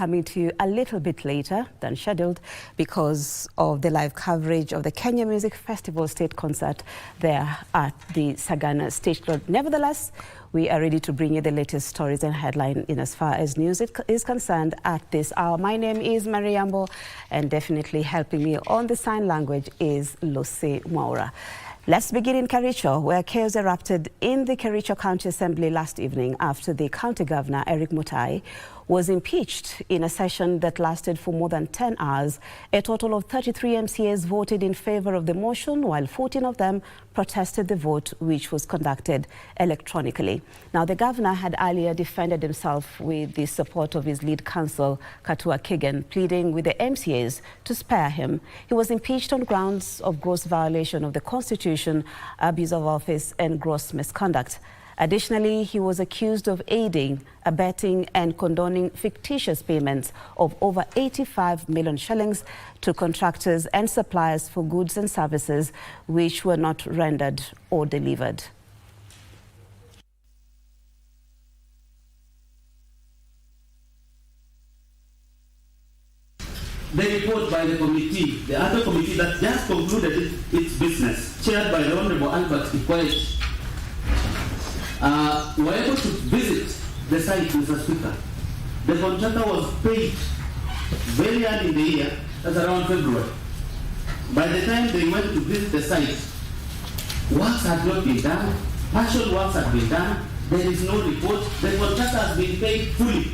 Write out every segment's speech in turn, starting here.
coming to you a little bit later than scheduled because of the live coverage of the Kenya Music Festival state concert there at the Sagana Stage Road. Nevertheless, we are ready to bring you the latest stories and headline in as far as news is concerned at this hour. My name is Yambo, and definitely helping me on the sign language is Lucy Maura. Let's begin in Kericho, where chaos erupted in the Kericho County Assembly last evening after the county governor, Eric Mutai, was impeached in a session that lasted for more than 10 hours. A total of 33 MCAs voted in favor of the motion, while 14 of them protested the vote, which was conducted electronically. Now, the governor had earlier defended himself with the support of his lead counsel, Katua Kigen, pleading with the MCAs to spare him. He was impeached on grounds of gross violation of the Constitution, abuse of office, and gross misconduct. Additionally, he was accused of aiding, abetting, and condoning fictitious payments of over 85 million shillings to contractors and suppliers for goods and services which were not rendered or delivered. The report by the committee, the other committee that just concluded its business, chaired by the Honorable Adverts, were able to visit the site, Mr. Speaker. The contractor was paid very early in the year, that's around February. By the time they went to visit the site, works had not been done, partial works had been done, there is no report, the contractor has been paid fully.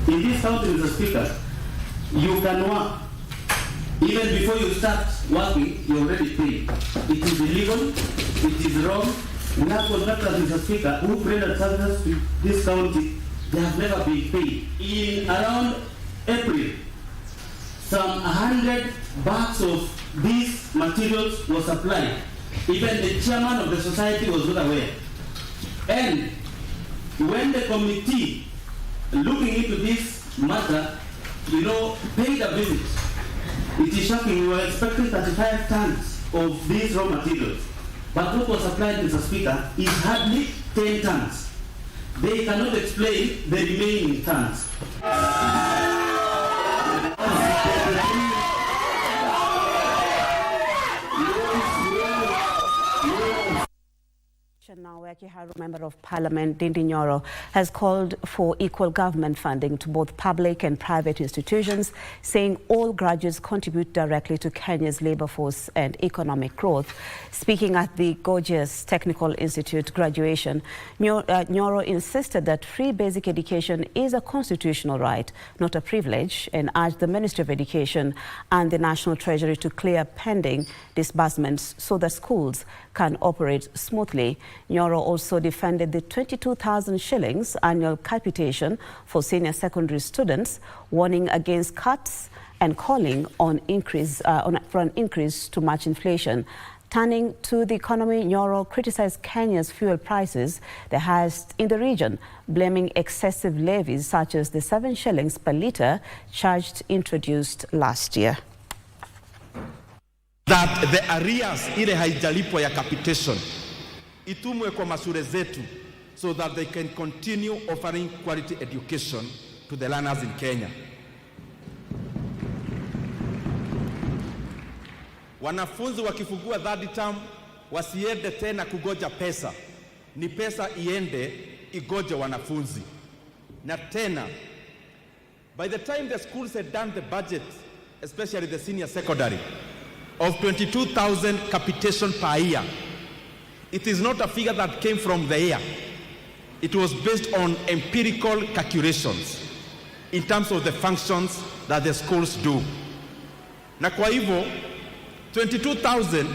In this county, Mr. Speaker, you can work. Even before you start working, you're already paid. It is illegal, it is wrong. We have contractors, Mr. Speaker, who rendered services to this county, they have never been paid. In around April, some 100 bags of these materials were supplied. Even the chairman of the society was not aware. And when the committee looking into this matter, paid a visit, it is shocking. We were expecting 35 tons of these raw materials. But what was supplied, Mr. Speaker, is hardly 10 tons. They cannot explain the remaining tons. Now, Kiharu Member of Parliament Ndindi Nyoro has called for equal government funding to both public and private institutions, saying all graduates contribute directly to Kenya's labour force and economic growth. Speaking at the Gorgeous Technical Institute graduation, Nyoro insisted that free basic education is a constitutional right, not a privilege, and urged the Ministry of Education and the National Treasury to clear pending disbursements so that schools can operate smoothly. Nyoro also defended the 22,000 shillings annual capitation for senior secondary students, warning against cuts and calling on for an increase to match inflation. Turning to the economy, Nyoro criticized Kenya's fuel prices, the highest in the region, blaming excessive levies such as the 7 shillings per litre introduced last year. That the arrears ile haijalipo ya capitation itumwe kwa mashule zetu so that they can continue offering quality education to the learners in Kenya. Wanafunzi wakifungua third term wasiende tena kugoja pesa, ni pesa iende igoje wanafunzi. Na tena, by the time the schools had done the budget, especially the senior secondary, of 22,000 capitation per year, it is not a figure that came from the air. It was based on empirical calculations in terms of the functions that the schools do. Na kwa hivyo, 22,000,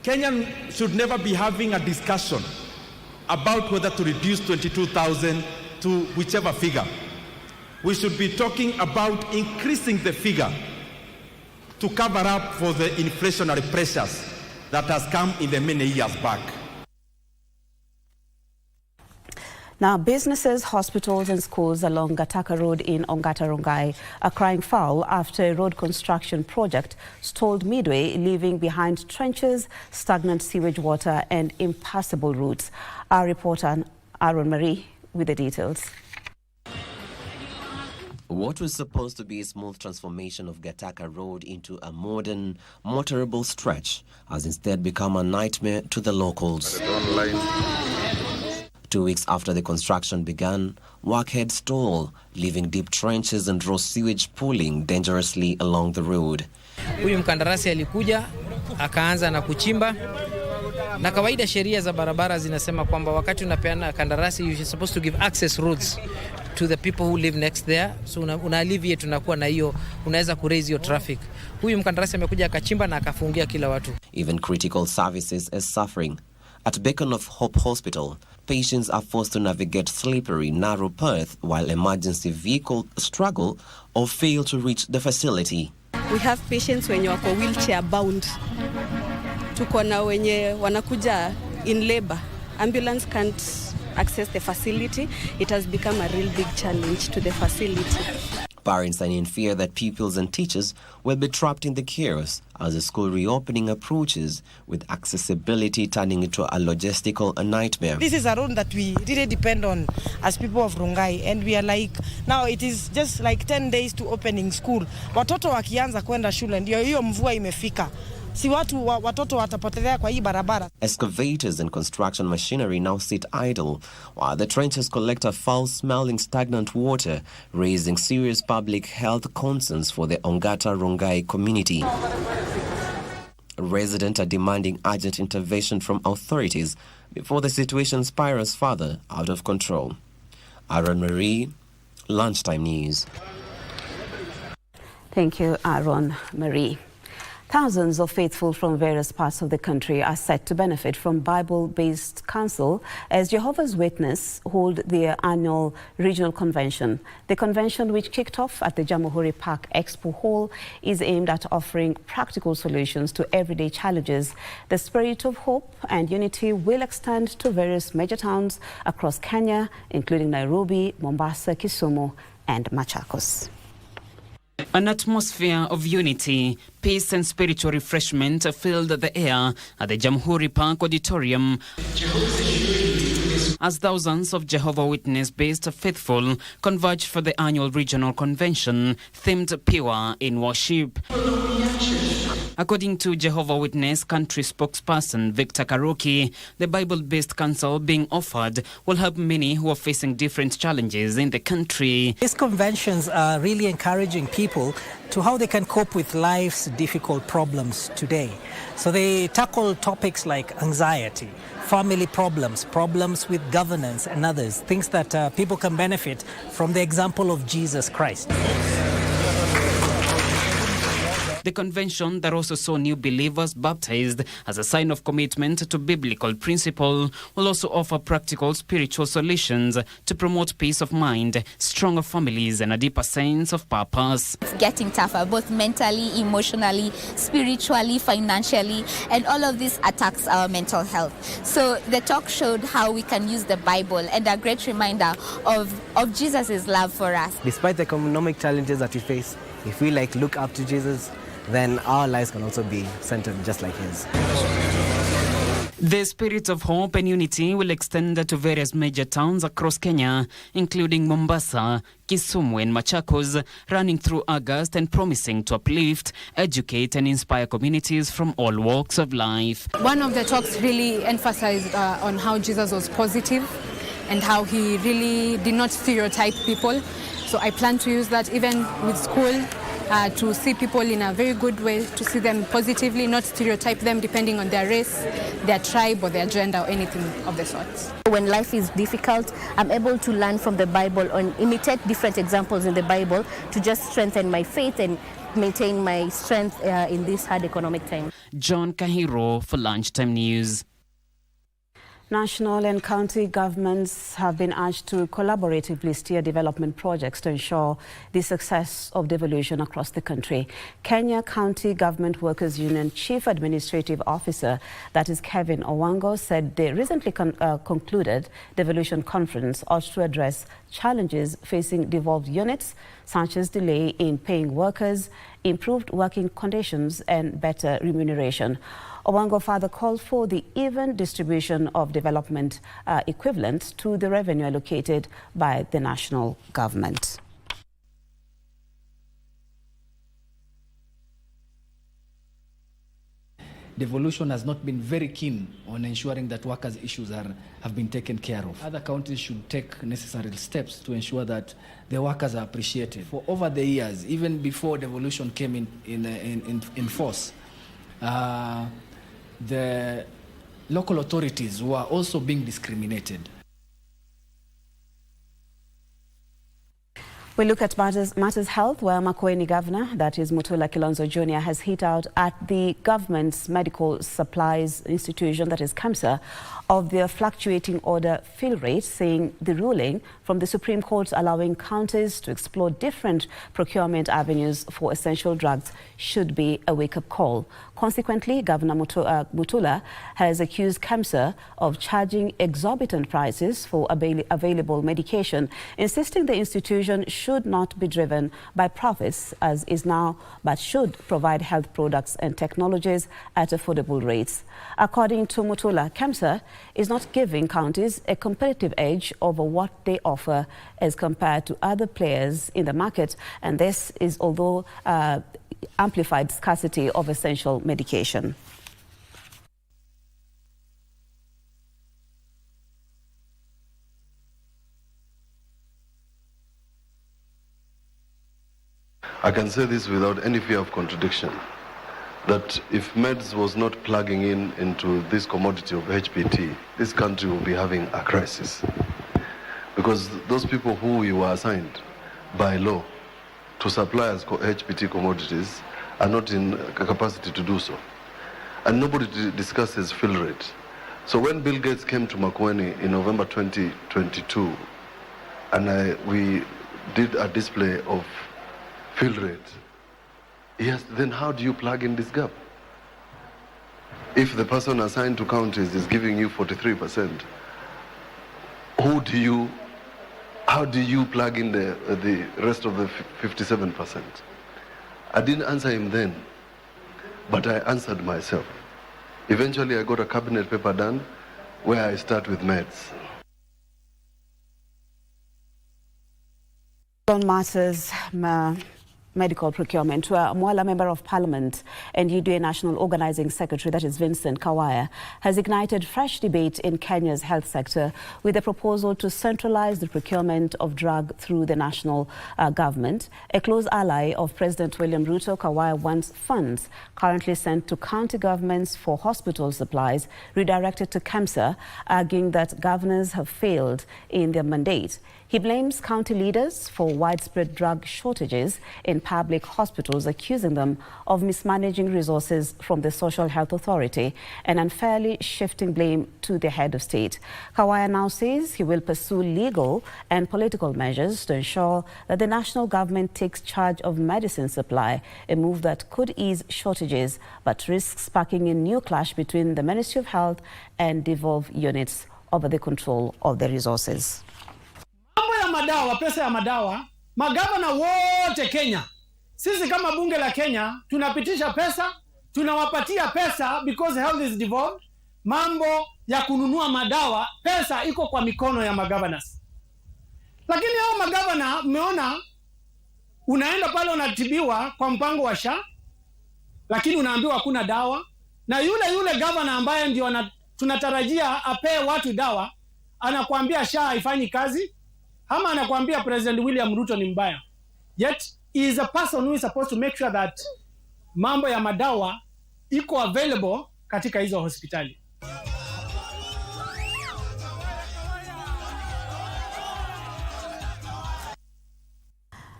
Kenyan should never be having a discussion about whether to reduce 22,000 to whichever figure. We should be talking about increasing the figure to cover up for the inflationary pressures that has come in the many years back. Now, businesses, hospitals and schools along Gataka Road in Ongata Rongai are crying foul after a road construction project stalled midway, leaving behind trenches, stagnant sewage water and impassable routes. Our reporter, Aaron Marie, with the details. What was supposed to be a smooth transformation of Gataka Road into a modern, motorable stretch has instead become a nightmare to the locals. 2 weeks after the construction began, work had stalled, leaving deep trenches and raw sewage pooling dangerously along the road. Huyu mkandarasi alikuja, akaanza na kuchimba. Na kawaida sheria za barabara zinasema kwamba wakati unapeana kandarasi you're supposed to give access roads to the people who live next there. So una alleviate, tunakuwa na hiyo, unaweza kuraise your traffic. Huyu mkandarasi amekuja akachimba na akafungia kila watu. Even critical services is suffering. At Beacon of Hope Hospital, patients are forced to navigate slippery, narrow paths while emergency vehicles struggle or fail to reach the facility. We have patients wenye wako wheelchair bound. Tuko na wenye wanakuja in labor. Ambulance can't access the facility. It has become a real big challenge to the facility. Parents are in fear that pupils and teachers will be trapped in the chaos as the school reopening approaches, with accessibility turning into a logistical nightmare. This is a road that we really depend on as people of Rongai, and we are like, now it is just like 10 days to opening school. Watoto wakianza kwenda shule ndio hiyo mvua imefika. Si watoto watapotelea kwa hii barabara. Excavators and construction machinery now sit idle, while the trenches collect a foul-smelling stagnant water, raising serious public health concerns for the Ongata Rongai community. Residents are demanding urgent intervention from authorities before the situation spirals further out of control. Aaron Marie, Lunchtime News. Thank you, Aaron Marie. Thousands of faithful from various parts of the country are set to benefit from Bible-based counsel as Jehovah's Witnesses hold their annual regional convention. The convention, which kicked off at the Jamhuri Park Expo Hall, is aimed at offering practical solutions to everyday challenges. The spirit of hope and unity will extend to various major towns across Kenya, including Nairobi, Mombasa, Kisumu, and Machakos. An atmosphere of unity, peace and spiritual refreshment filled the air at the Jamhuri Park Auditorium as thousands of Jehovah's Witness-based faithful converged for the annual regional convention themed Pure in Worship. According to Jehovah's Witness country spokesperson Victor Karoki, the Bible-based counsel being offered will help many who are facing different challenges in the country. These conventions are really encouraging people to how they can cope with life's difficult problems today. So they tackle topics like anxiety, family problems, problems with governance and others, things that people can benefit from the example of Jesus Christ. The convention that also saw new believers baptized as a sign of commitment to biblical principle will also offer practical spiritual solutions to promote peace of mind, stronger families, and a deeper sense of purpose. It's getting tougher, both mentally, emotionally, spiritually, financially, and all of this attacks our mental health. So the talk showed how we can use the Bible and a great reminder of Jesus' love for us. Despite the economic challenges that we face, if we look up to Jesus, then our lives can also be centered just like his. The spirit of hope and unity will extend to various major towns across Kenya, including Mombasa, Kisumu and Machakos, running through August and promising to uplift, educate and inspire communities from all walks of life. One of the talks really emphasized on how Jesus was positive and how he really did not stereotype people. So I plan to use that even with school, to see people in a very good way, to see them positively, not stereotype them depending on their race, their tribe or their gender or anything of the sort. When life is difficult, I'm able to learn from the Bible and imitate different examples in the Bible to just strengthen my faith and maintain my strength in this hard economic time. John Kahiro for Lunchtime News. National and county governments have been urged to collaboratively steer development projects to ensure the success of devolution across the country. Kenya County Government Workers Union Chief Administrative Officer, that is Kevin Owango, said the recently concluded devolution conference ought to address challenges facing devolved units, such as delay in paying workers, improved working conditions and better remuneration. Owango further called for the even distribution of development equivalent to the revenue allocated by the national government. Devolution has not been very keen on ensuring that workers' issues have been taken care of. Other counties should take necessary steps to ensure that the workers are appreciated. For over the years, even before devolution came in force, the local authorities were also being discriminated. We look at matters health, where Makueni Governor, that is Mutula Kilonzo Jr., has hit out at the government's medical supplies institution, that is KEMSA, of their fluctuating order fill rate, saying the ruling from the Supreme Court allowing counties to explore different procurement avenues for essential drugs should be a wake-up call. Consequently, Governor Mutula has accused KEMSA of charging exorbitant prices for available medication, insisting the institution should not be driven by profits as is now, but should provide health products and technologies at affordable rates. According to Mutula, KEMSA is not giving counties a competitive edge over what they offer as compared to other players in the market, and this is although amplified scarcity of essential medication. I can say this without any fear of contradiction, that if meds was not plugging into this commodity of HPT, this country will be having a crisis. Because those people who we were assigned by law to supply us HPT commodities are not in a capacity to do so. And nobody discusses fill rate. So when Bill Gates came to Makueni in November 2022, and we did a display of fill rate, yes, then how do you plug in this gap? If the person assigned to counties is giving you 43%, how do you plug in the rest of the 57%? I didn't answer him then, but I answered myself. Eventually, I got a cabinet paper done where I start with meds. On matters medical procurement, where Mwala Member of Parliament and UDA National Organizing Secretary, that is Vincent Kawaya, has ignited fresh debate in Kenya's health sector with a proposal to centralize the procurement of drug through the national government. A close ally of President William Ruto, Kawaya wants funds currently sent to county governments for hospital supplies redirected to KEMSA, arguing that governors have failed in their mandate. He blames county leaders for widespread drug shortages in public hospitals, accusing them of mismanaging resources from the Social Health Authority and unfairly shifting blame to the head of state. Kawaya now says he will pursue legal and political measures to ensure that the national government takes charge of medicine supply, a move that could ease shortages but risks sparking a new clash between the Ministry of Health and devolved units over the control of the resources. Mambo ya madawa, pesa ya madawa, magavana wote Kenya, sisi kama bunge la Kenya, tunapitisha pesa, tunawapatia pesa because health is devolved. Mambo ya kununua madawa, pesa iko kwa mikono ya magavanas. Lakini hao magavana, mmeona, unaenda pale unatibiwa kwa mpango wa SHA, lakini unaambiwa hakuna dawa, na yule gavana ambaye ndio tunatarajia apee watu dawa, anakuambia SHA haifanyi kazi, ama anakuambia President William Ruto ni mbaya. Yet he is a person who is supposed to make sure that mambo ya madawa iko available katika hizo hospitali.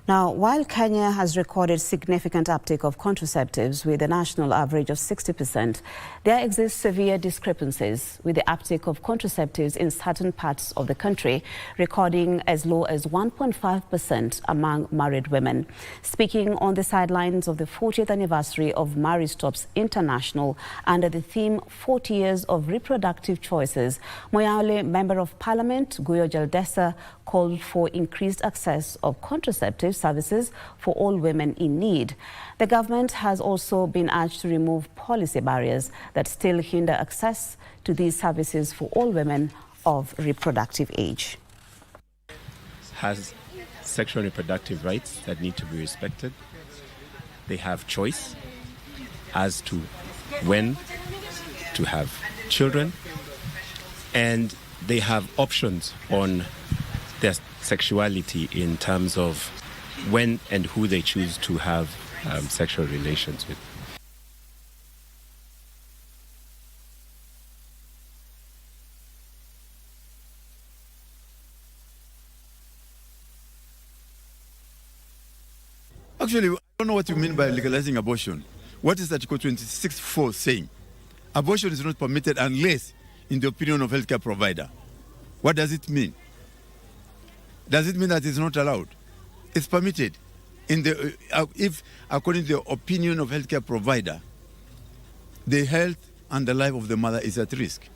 Now, while Kenya has recorded significant uptake of contraceptives with a national average of 60%, there exist severe discrepancies with the uptake of contraceptives in certain parts of the country, recording as low as 1.5% among married women. Speaking on the sidelines of the 40th anniversary of Marriage Stops International under the theme 40 Years of Reproductive Choices, Moyale Member of Parliament Guyo Jaldesa called for increased access of contraceptive services for all women in need. The government has also been urged to remove policy barriers that still hinder access to these services for all women of reproductive age. Has sexual and reproductive rights that need to be respected. They have choice as to when to have children, and they have options on their sexuality in terms of when and who they choose to have sexual relations with. Actually, I don't know what you mean by legalizing abortion. What is Article 26(4) saying? Abortion is not permitted unless in the opinion of healthcare provider. What does it mean? Does it mean that it's not allowed? It's permitted. If, according to the opinion of healthcare provider, the health and the life of the mother is at risk.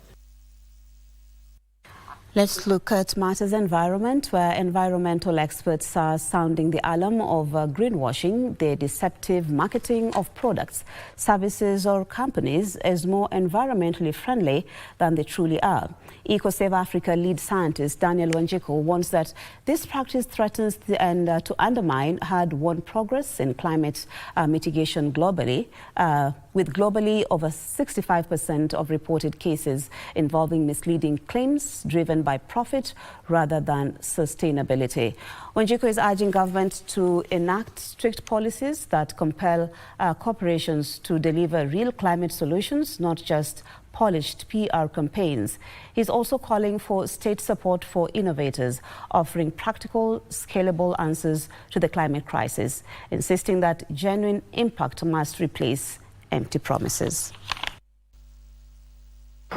Let's look at matters environment, where environmental experts are sounding the alarm of greenwashing, the deceptive marketing of products, services or companies as more environmentally friendly than they truly are. EcoSave Africa lead scientist Daniel Wanjiku warns that this practice threatens to undermine hard-won progress in climate mitigation globally, with globally over 65% of reported cases involving misleading claims driven by profit rather than sustainability. Wanjiku is urging government to enact strict policies that compel corporations to deliver real climate solutions, not just polished PR campaigns. He's also calling for state support for innovators, offering practical, scalable answers to the climate crisis, insisting that genuine impact must replace empty promises.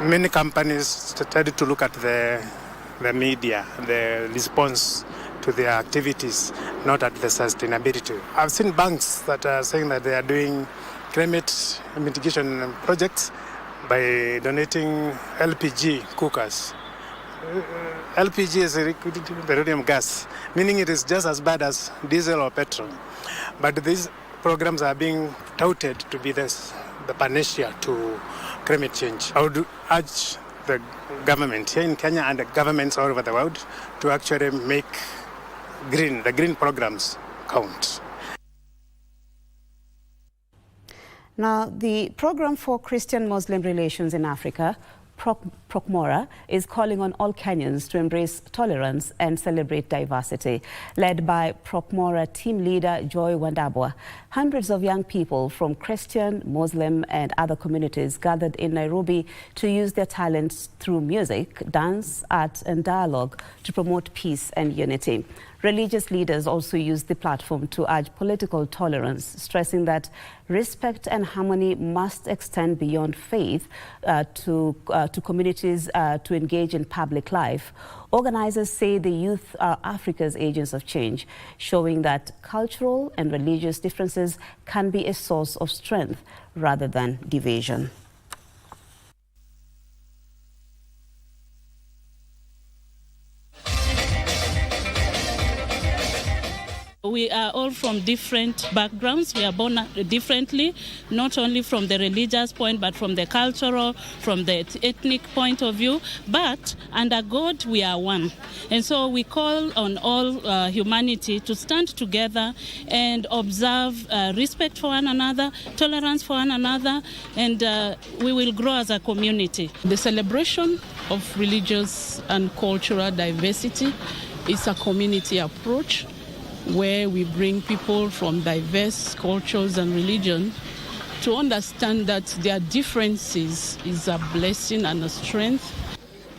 Many companies started to look at the media, the response to their activities, not at the sustainability. I've seen banks that are saying that they are doing climate mitigation projects by donating LPG cookers. LPG is a liquid petroleum gas, meaning it is just as bad as diesel or petrol. But these programs are being touted to be the panacea to climate change. I would urge the government here in Kenya and the governments all over the world to actually make the green programs count. Now, the Program for Christian-Muslim Relations in Africa, PROCMORA, is calling on all Kenyans to embrace tolerance and celebrate diversity. Led by PROCMORA team leader Joy Wandabwa, hundreds of young people from Christian, Muslim and other communities gathered in Nairobi to use their talents through music, dance, art and dialogue to promote peace and unity. Religious leaders also used the platform to urge political tolerance, stressing that respect and harmony must extend beyond faith to communities to engage in public life. Organizers say the youth are Africa's agents of change, showing that cultural and religious differences can be a source of strength rather than division. We are all from different backgrounds. We are born differently, not only from the religious point, but from the cultural, from the ethnic point of view. But under God, we are one. And so we call on all humanity to stand together and observe respect for one another, tolerance for one another, and we will grow as a community. The celebration of religious and cultural diversity is a community approach where we bring people from diverse cultures and religions to understand that their differences is a blessing and a strength.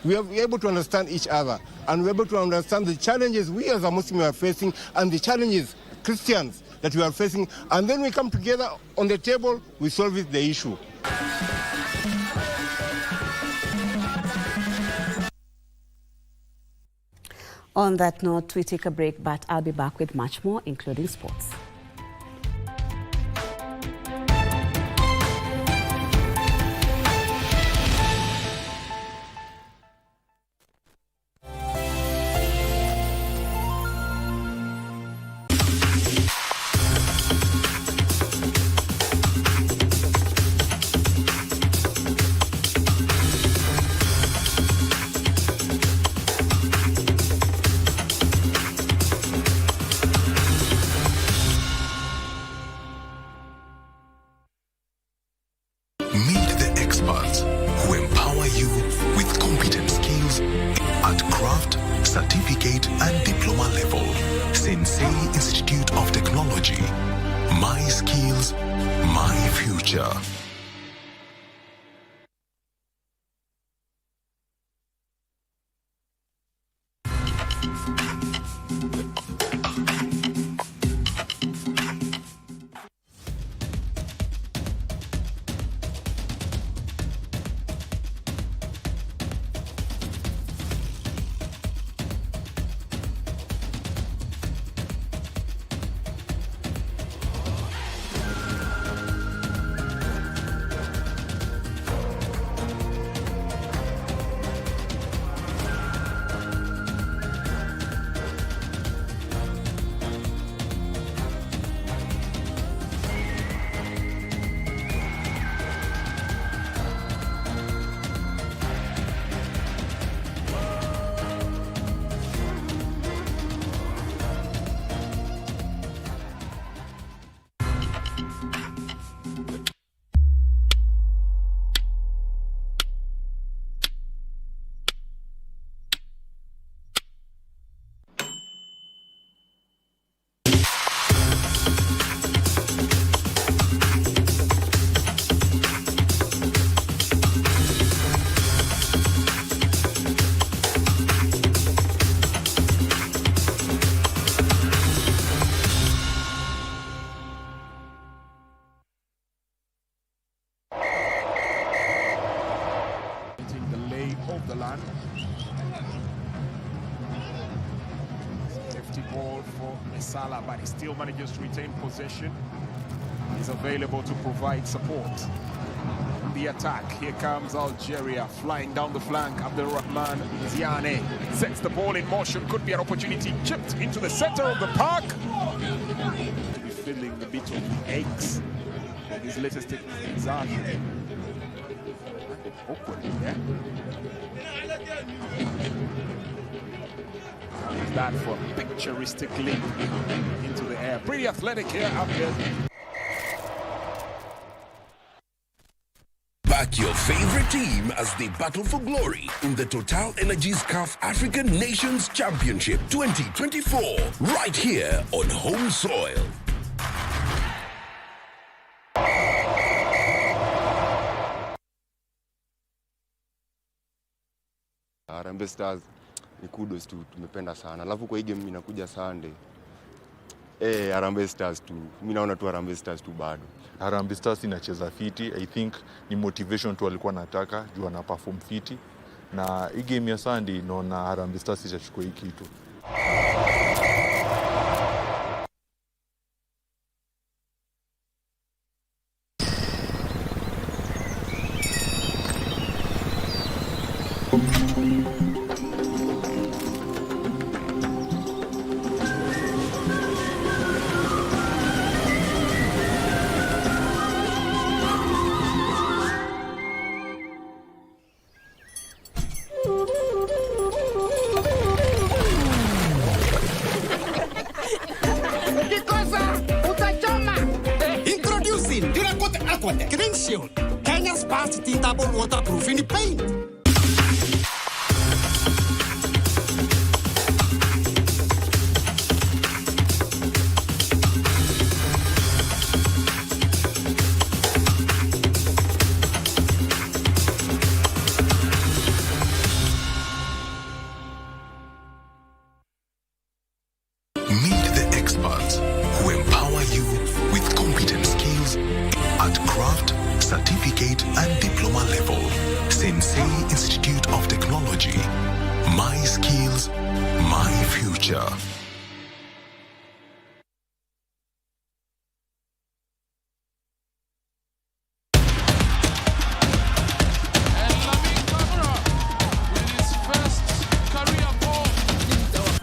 We are able to understand each other, and we're able to understand the challenges we as a Muslim are facing and the challenges Christians that we are facing, and then we come together on the table, we solve the issue. On that note, we take a break, but I'll be back with much more, including sports. certificate and diploma level. Sensei Institute of Technology. My skills, my future. But he still manages to retain possession. He's available to provide support. The attack, here comes Algeria flying down the flank. Abdelrahman Ziane sets the ball in motion, could be an opportunity, chipped into the center of the park. To be filling a bit of the eggs of his latest Zahi. Awkward, yeah? Is that for a picturesque leap into the air? Pretty athletic here up there. Back your favorite team as they battle for glory in the Total Energies CAF African Nations Championship 2024, right here on home soil. Harambee Stars ni kudos tu, tumependa sana. Alafu kwa hii game inakuja Sunday. Harambee Stars tu. Mimi naona tu Harambee Stars tu bado. Harambee Stars inacheza fiti. I think ni motivation tu alikuwa anataka juu ana perform fiti. Na hii game ya Sunday naona Harambee Stars itachukua hii kitu. Kenya's first tintable waterproof in paint. Meet the experts who empower you with competent skills at craft, certificate and diploma level. Sensei Institute of Technology. My skills, my future.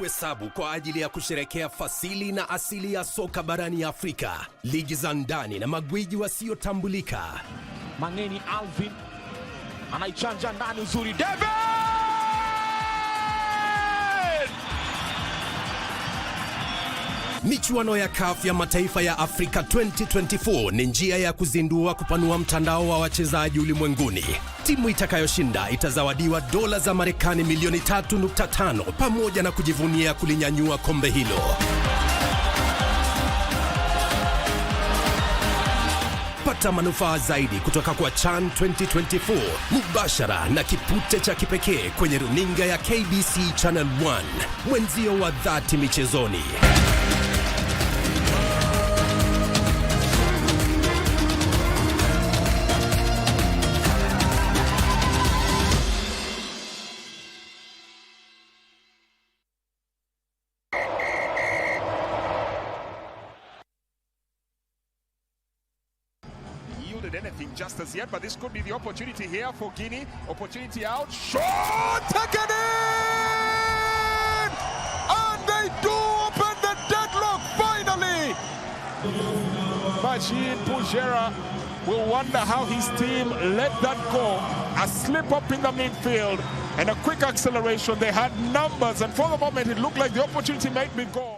Hesabu kwa ajili ya kusherekea fasili na asili ya soka barani Afrika, ligi za ndani na magwiji wasiotambulika. Mangeni Alvin anaichanja ndani uzuri, David! Michuano ya CAF ya mataifa ya Afrika 2024 ni njia ya kuzindua kupanua mtandao wa wachezaji ulimwenguni. Timu itakayoshinda itazawadiwa dola za Marekani milioni 3.5 pamoja na kujivunia kulinyanyua kombe hilo. Pata manufaa zaidi kutoka kwa CHAN 2024 mubashara na kipute cha kipekee kwenye runinga ya KBC Channel 1, mwenzio wa dhati michezoni. Anything just as yet, but this could be the opportunity here for Guinea. Opportunity out, shot taken in, and they do open the deadlock finally. Majid Pujera will wonder how his team let that go. A slip up in the midfield and a quick acceleration. They had numbers, and for the moment it looked like the opportunity might be gone.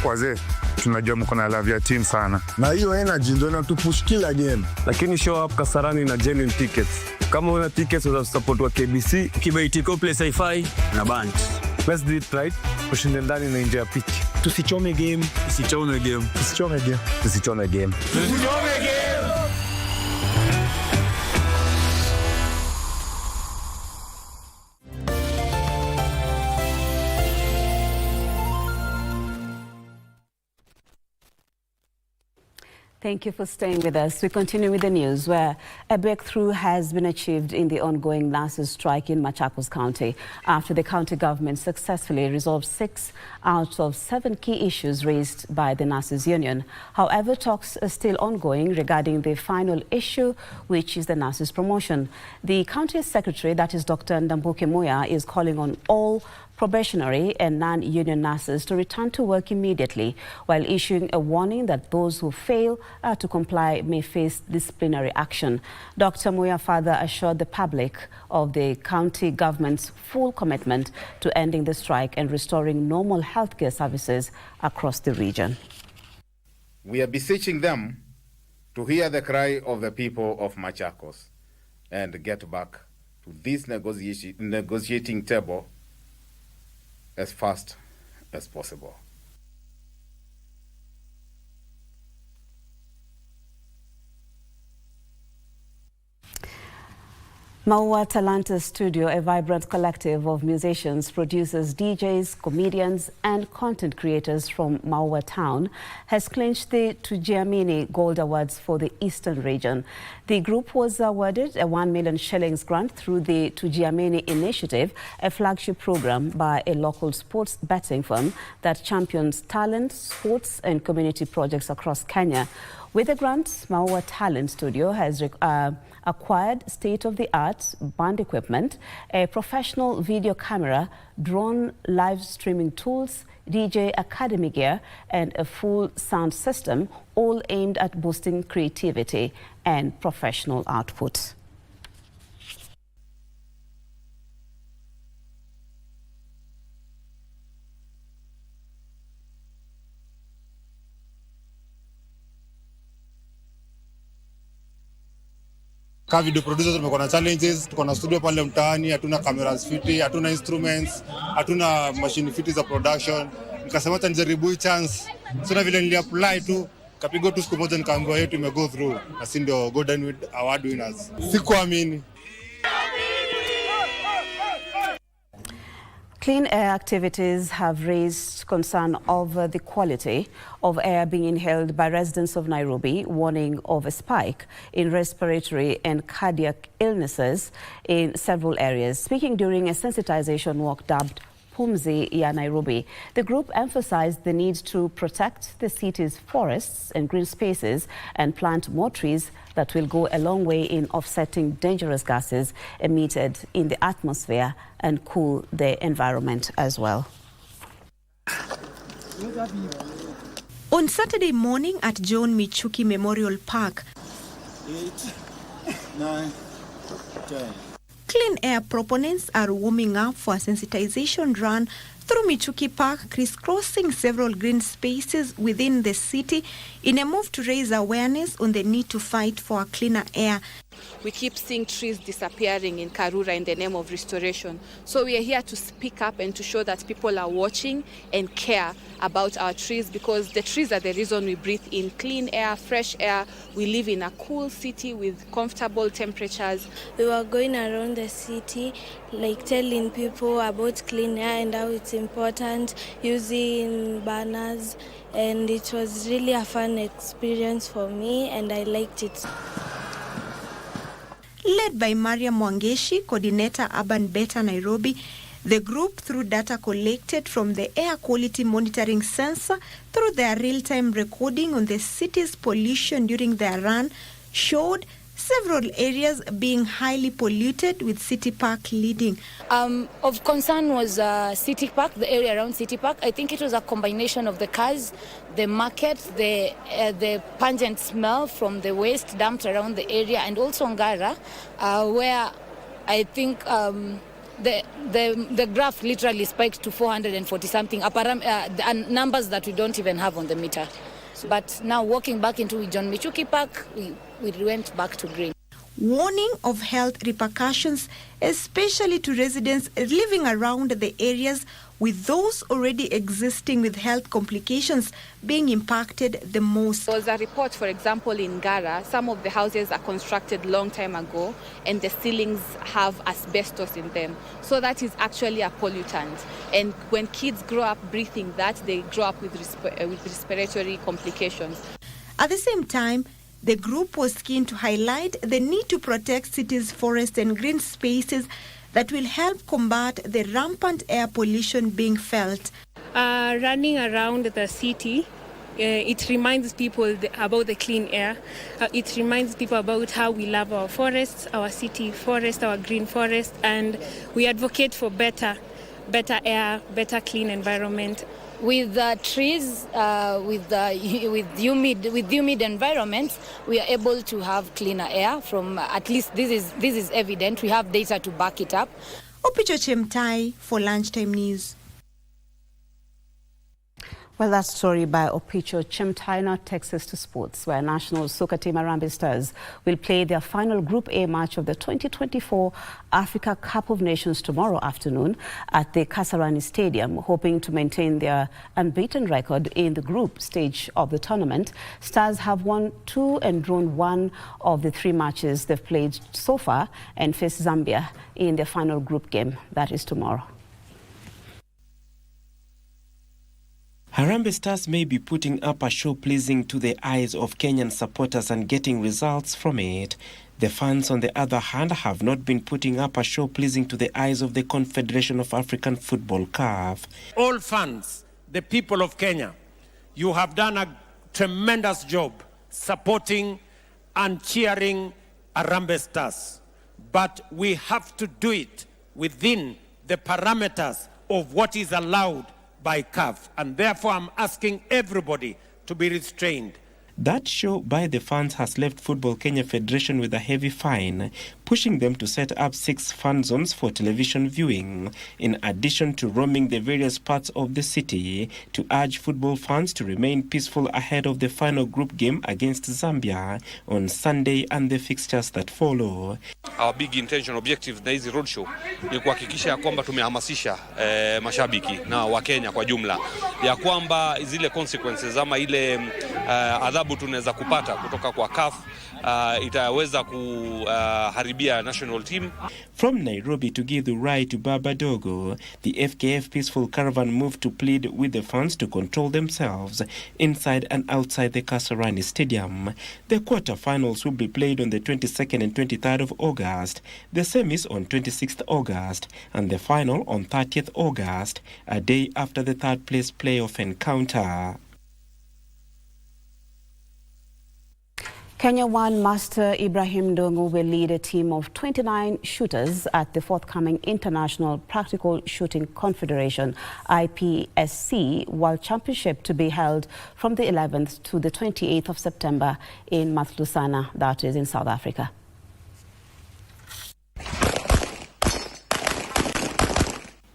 Wazee, tunajua mko na love ya team sana. Na hiyo energy ndio inatupush kila game. Lakini show up Kasarani na genuine tickets. Kama una tickets za support wa KBC, kibaitiko play sci-fi na band. Let's do it right. Tushinde ndani na nje ya pitch. Tusichome game. Tusichome game. Tusichome game. Tusichome game. Tusichome game. Thank you for staying with us. We continue with the news, where a breakthrough has been achieved in the ongoing nurses' strike in Machakos County after the county government successfully resolved 6 out of 7 key issues raised by the nurses' union. However, talks are still ongoing regarding the final issue, which is the nurses' promotion. The county secretary, that is Dr. Ndambuke Muya, is calling on all probationary and non-union nurses to return to work immediately, while issuing a warning that those who fail to comply may face disciplinary action. Dr. Muya further assured the public of the county government's full commitment to ending the strike and restoring normal healthcare services across the region. We are beseeching them to hear the cry of the people of Machakos and get back to this negotiating table as fast as possible. Maua Talanta Studio, a vibrant collective of musicians, producers, DJs, comedians and content creators from Maua Town, has clinched the Tujiamini Gold Awards for the Eastern region. The group was awarded a 1 million shillings grant through the Tujiamini Initiative, a flagship program by a local sports betting firm that champions talent, sports and community projects across Kenya. With the grant, Maua Talent Studio has acquired state-of-the-art band equipment, a professional video camera, drone live streaming tools, DJ Academy gear, and a full sound system, all aimed at boosting creativity and professional output. Kama video producers tumekuwa na challenges, tuko na studio pale mtaani, hatuna cameras fiti, hatuna instruments, hatuna machine fiti za production. Nikasema hata nijaribu hii chance. Sasa vile niliapply tu, kapigwa tu siku moja nikaambiwa yetu imego through. Na si ndio Golden Award winners. Sikuamini. Clean air activities have raised concern over the quality of air being inhaled by residents of Nairobi, warning of a spike in respiratory and cardiac illnesses in several areas. Speaking during a sensitization walk dubbed Pumzi ya Nairobi, the group emphasized the need to protect the city's forests and green spaces and plant more trees that will go a long way in offsetting dangerous gases emitted in the atmosphere and cool the environment as well. On Saturday morning at John Michuki Memorial Park, 8, 9, 10. Clean air proponents are warming up for a sensitization run through Michuki Park, crisscrossing several green spaces within the city in a move to raise awareness on the need to fight for a cleaner air. We keep seeing trees disappearing in Karura in the name of restoration. So we are here to speak up and to show that people are watching and care about our trees, because the trees are the reason we breathe in clean air, fresh air. We live in a cool city with comfortable temperatures. We were going around the city, like telling people about clean air and how it's important, using banners, and it was really a fun experience for me and I liked it. Led by Maria Mwangeshi, coordinator Urban Better Nairobi, the group, through data collected from the air quality monitoring sensor through their real-time recording on the city's pollution during their run, showed several areas being highly polluted, with City Park leading. Of concern was City Park, the area around City Park. I think it was a combination of the cars, the market, the pungent smell from the waste dumped around the area, and also Ngara, where I think the graph literally spiked to 440 something, numbers that we don't even have on the meter. But now walking back into John Michuki Park, we went back to green. Warning of health repercussions, especially to residents living around the areas, with those already existing with health complications being impacted the most. There was a report, for example, in Gara, some of the houses are constructed long time ago and the ceilings have asbestos in them. So that is actually a pollutant. And when kids grow up breathing that, they grow up with respiratory complications. At the same time, the group was keen to highlight the need to protect cities' forests and green spaces that will help combat the rampant air pollution being felt. Running around the city, it reminds people about the clean air. It reminds people about how we love our forests, our city forest, our green forest, and we advocate for better air, better clean environment. With trees, with humid environments, we are able to have cleaner air. From at least this is evident. We have data to back it up. Opicho Chemtai for Lunchtime News. Well, that story by Opicho Chemtai now takes us to sports, where national soccer team Harambee Stars will play their final Group A match of the 2024 Africa Cup of Nations tomorrow afternoon at the Kasarani Stadium, hoping to maintain their unbeaten record in the group stage of the tournament. Stars have won 2 and drawn 1 of the 3 matches they've played so far and face Zambia in their final group game. That is tomorrow. Harambee Stars may be putting up a show pleasing to the eyes of Kenyan supporters and getting results from it. The fans, on the other hand, have not been putting up a show pleasing to the eyes of the Confederation of African Football, CAF. All fans, the people of Kenya, you have done a tremendous job supporting and cheering Harambee Stars. But we have to do it within the parameters of what is allowed by CAF, and therefore I'm asking everybody to be restrained. That show by the fans has left Football Kenya Federation with a heavy fine, pushing them to set up 6 fan zones for television viewing, in addition to roaming the various parts of the city to urge football fans to remain peaceful ahead of the final group game against Zambia on Sunday and the fixtures that follow. Our big intention, objective na hizi roadshow ni kuhakikisha ya kwamba tumehamasisha mashabiki na Wakenya kwa jumla ya kwamba zile consequences ama ile adhabu tunaweza kupata kutoka kwa CAF itaweza kuharibia national team. From Nairobi to Githurai to Babadogo, the FKF Peaceful Caravan moved to plead with the fans to control themselves inside and outside the Kasarani Stadium. The quarter-finals will be played on the 22nd and 23rd of August, the semis on 26th August, and the final on 30th August, a day after the third-place playoff encounter. Kenya One Master Ibrahim Ndungu will lead a team of 29 shooters at the forthcoming International Practical Shooting Confederation IPSC World Championship to be held from the 11th to the 28th of September in Matlusana, that is in South Africa.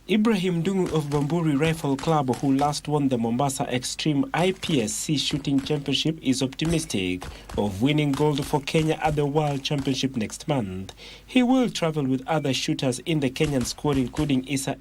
Ibrahim Ndungu of Bamburi Rifle Club, who last won the Mombasa Extreme IPSC Shooting Championship, is optimistic of winning gold for Kenya at the World Championship next month. He will travel with other shooters in the Kenyan squad, including Isa,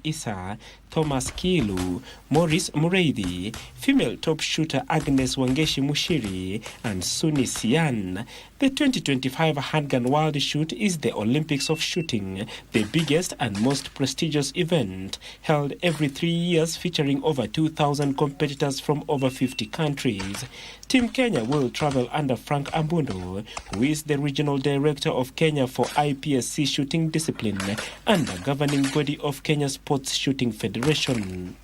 Thomas Kilu, Maurice Mureithi, female top shooter Agnes Wangeshi Mushiri, and Suni Sian. The 2025 Handgun World Shoot is the Olympics of shooting, the biggest and most prestigious event, held every 3 years, featuring over 2,000 competitors from over 50 countries. Team Kenya will travel under Frank Ambundo, who is the regional director of Kenya for IPSC shooting discipline and the governing body of Kenya Sports Shooting Federation.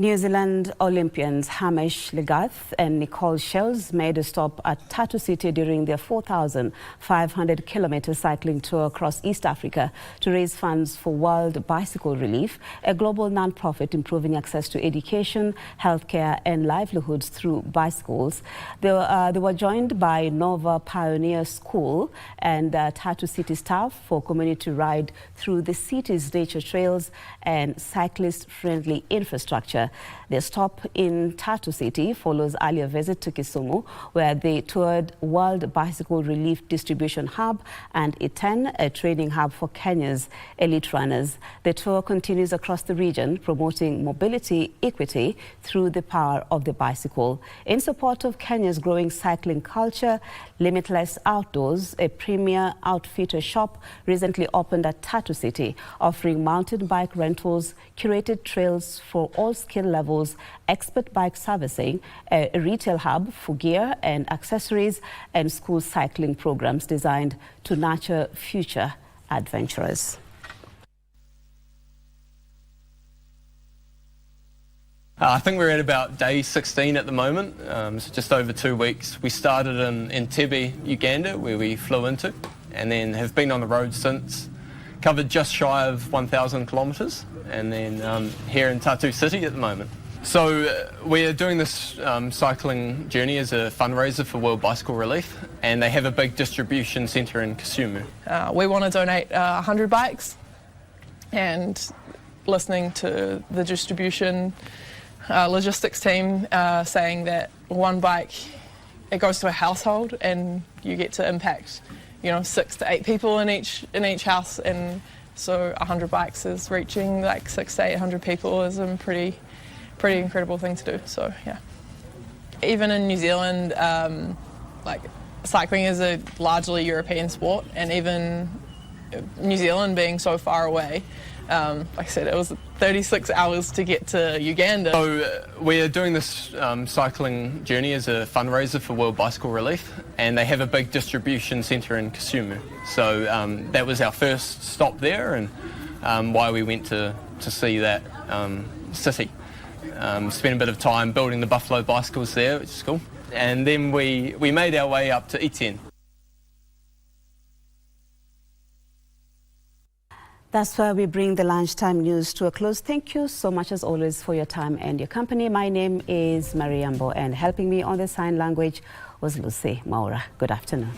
New Zealand Olympians Hamish Legath and Nicole Shells made a stop at Tatu City during their 4,500-kilometer cycling tour across East Africa to raise funds for World Bicycle Relief, a global non-profit improving access to education, healthcare and livelihoods through bicycles. They were joined by Nova Pioneer School and Tatu City staff for community ride through the city's nature trails and cyclist-friendly infrastructure. Their stop in Tatu City follows earlier visit to Kisumu, where they toured World Bicycle Relief Distribution Hub and Iten, a training hub for Kenya's elite runners. The tour continues across the region, promoting mobility equity through the power of the bicycle. In support of Kenya's growing cycling culture, Limitless Outdoors, a premier outfitter shop, recently opened at Tatu City, offering mountain bike rentals, curated trails for all skill levels, expert bike servicing, a retail hub for gear and accessories, and school cycling programs designed to nurture future adventurers. I think we're at about day 16 at the moment, so just over 2 weeks. We started in Entebbe, Uganda, where we flew into, and then have been on the road since, covered just shy of 1,000 kilometres, and then here in Tatu City at the moment. So we're doing this cycling journey as a fundraiser for World Bicycle Relief, and they have a big distribution centre in Kisumu. We want to donate 100 bikes, and listening to the distribution logistics team saying that one bike, it goes to a household and you get to impact, 6 to 8 people in each house, and so 100 bikes is reaching like 600 to 800 people is a pretty incredible thing to do. So yeah, even in New Zealand, like cycling is a largely European sport, and even New Zealand being so far away, like I said, it was 36 hours to get to Uganda. So we're doing this cycling journey as a fundraiser for World Bicycle Relief, and they have a big distribution centre in Kisumu. So that was our first stop there, and why we went to see that city. Spent a bit of time building the buffalo bicycles there, which is cool. And then we made our way up to Iten. That's where we bring the lunchtime news to a close. Thank you so much as always for your time and your company. My name is Yambo, and helping me on the sign language was Lucy Maura. Good afternoon.